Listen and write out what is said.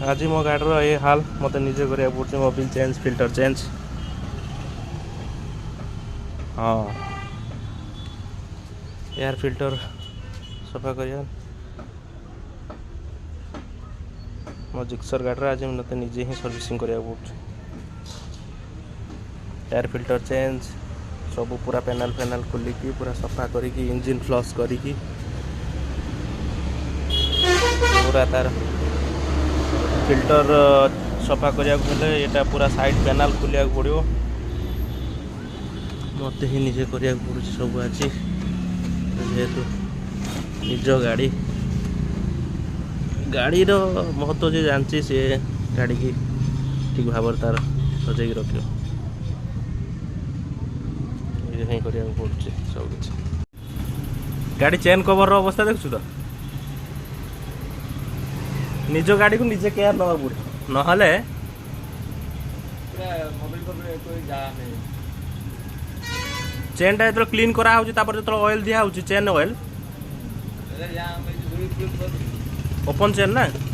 आज मो गाड़ी ये हाल मत निजे करा पड़े मोबिल चेंज फिल्टर चेंज। हाँ एयर फिल्टर सफा कर मो जिक्सर गाड़ी आज मत निजे ही सर्विसिंग करा पड़े। एयर फिल्टर चेंज सब पूरा पैनल फैनल खोलिकी पूरा सफा करिकी इंजिन फ्लश करिकी पूरा तार फिल्टर सफा करिया यहाँ पूरा साइड पैनल खोलिया पड़ो मत ही निजे करिया पड़े सब आज जेहेतु निज गाड़ी गाड़ी महत्व जे जानची सी गाड़ी की ठीक भाव तार सजेक रख करिया पड़ुଛି सब किसी गाड़ी चेन कवर अवस्था देखु तो निज गाड़ी को निजे केयर नवा पड़े नहले चेनटा जो क्लीन करा होची तापर जो ऑयल दिया होची चेन ऑयल ओपन चेन ना